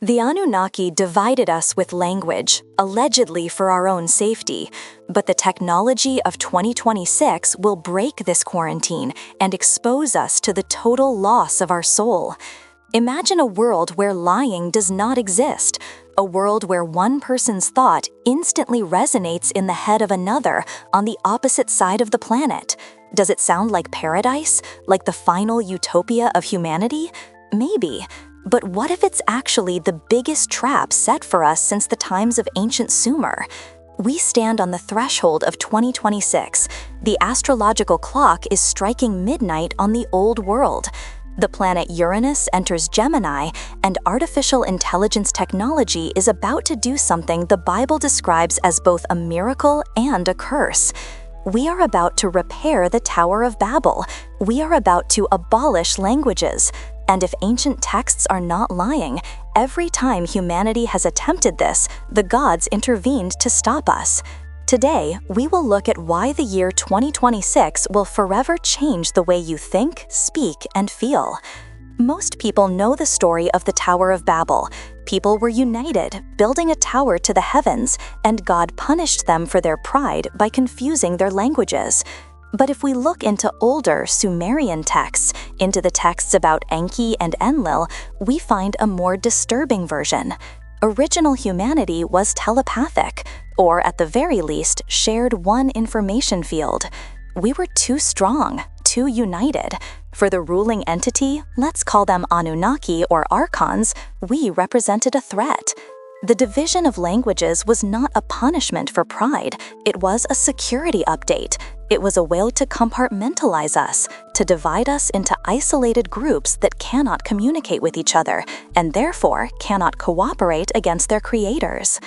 The Anunnaki divided us with language, allegedly for our own safety, but the technology of 2026 will break this quarantine and expose us to the total loss of our soul. Imagine a world where lying does not exist, a world where one person's thought instantly resonates in the head of another on the opposite side of the planet. Does it sound like paradise, like the final utopia of humanity? Maybe. But what if it's actually the biggest trap set for us since the times of ancient Sumer? We stand on the threshold of 2026. The astrological clock is striking midnight on the old world. The planet Uranus enters Gemini, and artificial intelligence technology is about to do something the Bible describes as both a miracle and a curse. We are about to repair the Tower of Babel. We are about to abolish languages. And if ancient texts are not lying, every time humanity has attempted this, the gods intervened to stop us. Today, we will look at why the year 2026 will forever change the way you think, speak, and feel. Most people know the story of the Tower of Babel. People were united, building a tower to the heavens, and God punished them for their pride by confusing their languages. But if we look into older Sumerian texts, into the texts about Enki and Enlil, we find a more disturbing version. Original humanity was telepathic, or at the very least, shared one information field. We were too strong, too united. For the ruling entity, let's call them Anunnaki or Archons, we represented a threat. The division of languages was not a punishment for pride, it was a security update. It was a way to compartmentalize us, to divide us into isolated groups that cannot communicate with each other, and therefore cannot cooperate against their creators.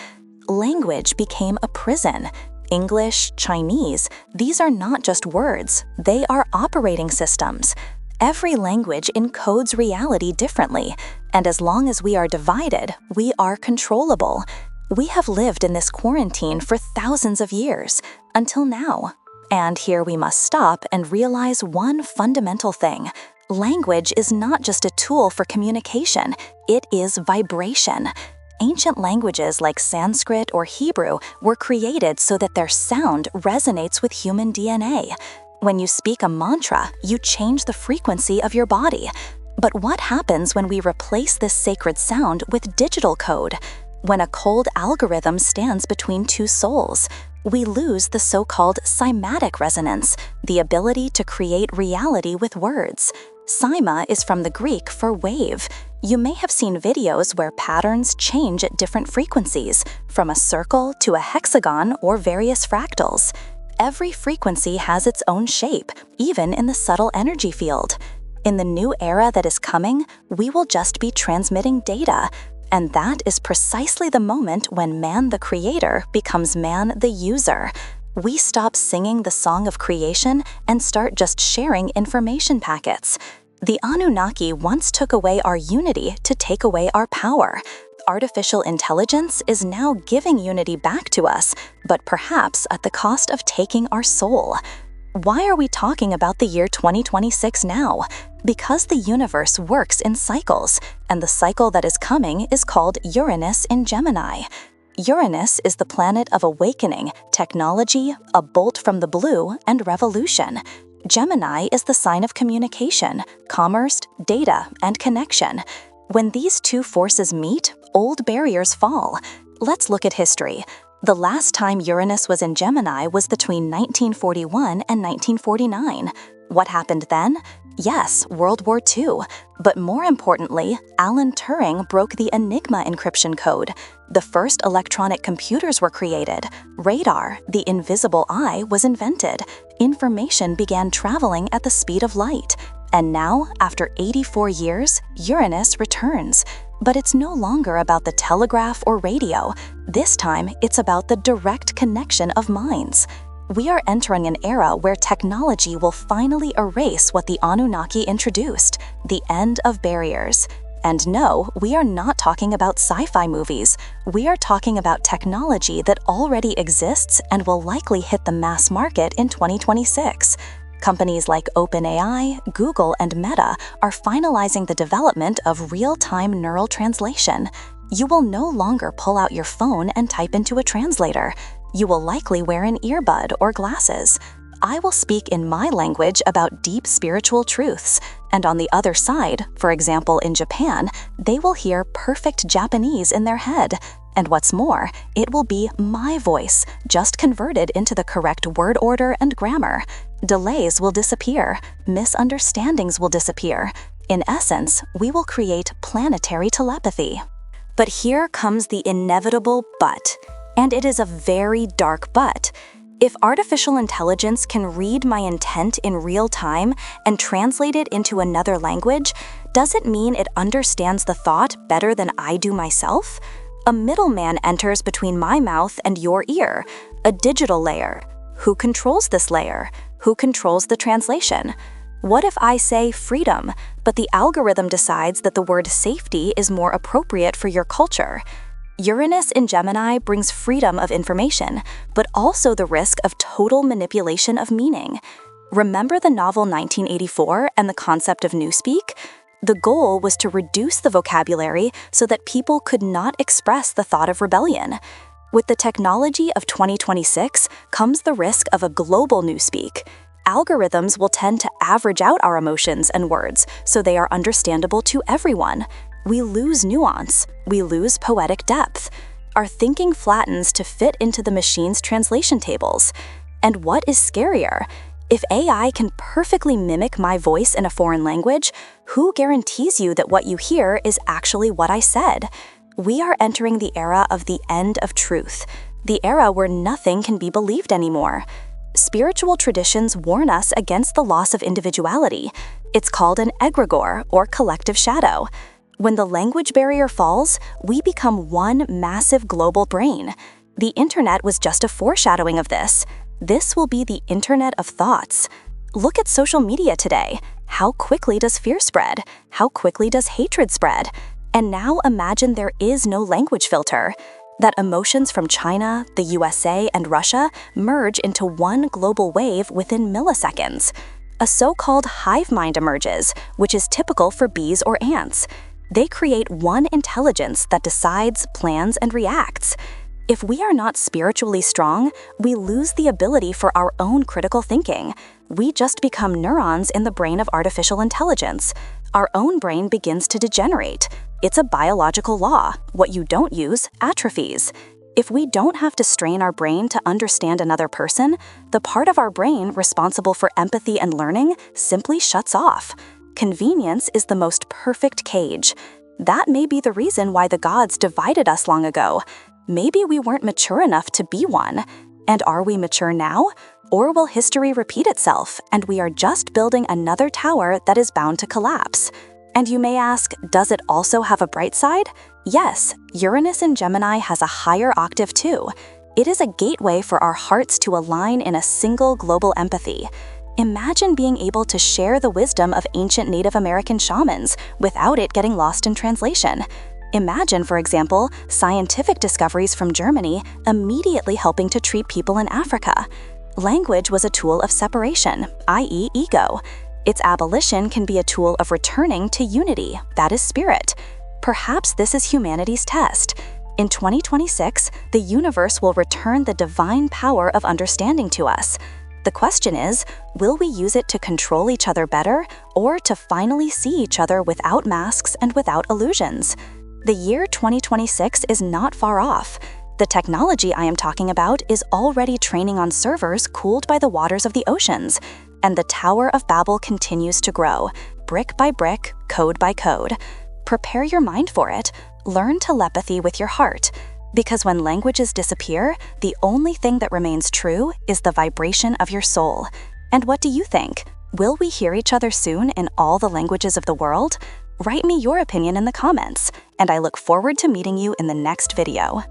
Language became a prison. English, Chinese, these are not just words, they are operating systems. Every language encodes reality differently, and as long as we are divided, we are controllable. We have lived in this quarantine for thousands of years, until now. And here we must stop and realize one fundamental thing. Language is not just a tool for communication, it is vibration. Ancient languages like Sanskrit or Hebrew were created so that their sound resonates with human DNA. When you speak a mantra, you change the frequency of your body. But what happens when we replace this sacred sound with digital code? When a cold algorithm stands between two souls, we lose the so-called cymatic resonance, the ability to create reality with words. Cyma is from the Greek for wave. You may have seen videos where patterns change at different frequencies, from a circle to a hexagon or various fractals. Every frequency has its own shape, even in the subtle energy field. In the new era that is coming, we will just be transmitting data. And that is precisely the moment when man the creator becomes man the user. We stop singing the song of creation and start just sharing information packets. The Anunnaki once took away our unity to take away our power. Artificial intelligence is now giving unity back to us, but perhaps at the cost of taking our soul. Why are we talking about the year 2026 now? Because the universe works in cycles, and the cycle that is coming is called Uranus in Gemini. Uranus is the planet of awakening, technology, a bolt from the blue, and revolution. Gemini is the sign of communication, commerce, data, and connection. When these two forces meet, old barriers fall. Let's look at history. The last time Uranus was in Gemini was between 1941 and 1949. What happened then? Yes, World War II. But more importantly, Alan Turing broke the Enigma encryption code. The first electronic computers were created. Radar, the invisible eye, was invented. Information began traveling at the speed of light. And now, after 84 years, Uranus returns. But it's no longer about the telegraph or radio. This time, it's about the direct connection of minds. We are entering an era where technology will finally erase what the Anunnaki introduced, the end of barriers. And no, we are not talking about sci-fi movies. We are talking about technology that already exists and will likely hit the mass market in 2026. Companies like OpenAI, Google, and Meta are finalizing the development of real-time neural translation. You will no longer pull out your phone and type into a translator. You will likely wear an earbud or glasses. I will speak in my language about deep spiritual truths, and on the other side, for example in Japan, they will hear perfect Japanese in their head. And what's more, it will be my voice, just converted into the correct word order and grammar. Delays will disappear. Misunderstandings will disappear. In essence, we will create planetary telepathy. But here comes the inevitable but, and it is a very dark but. If artificial intelligence can read my intent in real time and translate it into another language, does it mean it understands the thought better than I do myself? A middleman enters between my mouth and your ear, a digital layer. Who controls this layer? Who controls the translation? What if I say freedom, but the algorithm decides that the word safety is more appropriate for your culture? Uranus in Gemini brings freedom of information, but also the risk of total manipulation of meaning. Remember the novel 1984 and the concept of newspeak? The goal was to reduce the vocabulary so that people could not express the thought of rebellion. With the technology of 2026 comes the risk of a global newspeak. Algorithms will tend to average out our emotions and words so they are understandable to everyone. We lose nuance. We lose poetic depth. Our thinking flattens to fit into the machine's translation tables. And what is scarier? If AI can perfectly mimic my voice in a foreign language, who guarantees you that what you hear is actually what I said? We are entering the era of the end of truth, the era where nothing can be believed anymore. Spiritual traditions warn us against the loss of individuality. It's called an egregore, or collective shadow. When the language barrier falls, we become one massive global brain. The internet was just a foreshadowing of this. This will be the internet of thoughts. Look at social media today. How quickly does fear spread? How quickly does hatred spread? And now imagine there is no language filter. That emotions from China, the USA, and Russia merge into one global wave within milliseconds. A so-called hive mind emerges, which is typical for bees or ants. They create one intelligence that decides, plans, and reacts. If we are not spiritually strong, we lose the ability for our own critical thinking. We just become neurons in the brain of artificial intelligence. Our own brain begins to degenerate. It's a biological law. What you don't use atrophies. If we don't have to strain our brain to understand another person, the part of our brain responsible for empathy and learning simply shuts off. Convenience is the most perfect cage. That may be the reason why the gods divided us long ago. Maybe we weren't mature enough to be one. And are we mature now? Or will history repeat itself, and we are just building another tower that is bound to collapse? And you may ask, does it also have a bright side? Yes, Uranus in Gemini has a higher octave too. It is a gateway for our hearts to align in a single global empathy. Imagine being able to share the wisdom of ancient Native American shamans without it getting lost in translation. Imagine, for example, scientific discoveries from Germany immediately helping to treat people in Africa. Language was a tool of separation, i.e. ego. Its abolition can be a tool of returning to unity, that is spirit. Perhaps this is humanity's test. In 2026, the universe will return the divine power of understanding to us. The question is, will we use it to control each other better, or to finally see each other without masks and without illusions? The year 2026 is not far off. The technology I am talking about is already training on servers cooled by the waters of the oceans, and the Tower of Babel continues to grow, brick by brick, code by code. Prepare your mind for it. Learn telepathy with your heart. Because when languages disappear, the only thing that remains true is the vibration of your soul. And what do you think? Will we hear each other soon in all the languages of the world? Write me your opinion in the comments, and I look forward to meeting you in the next video.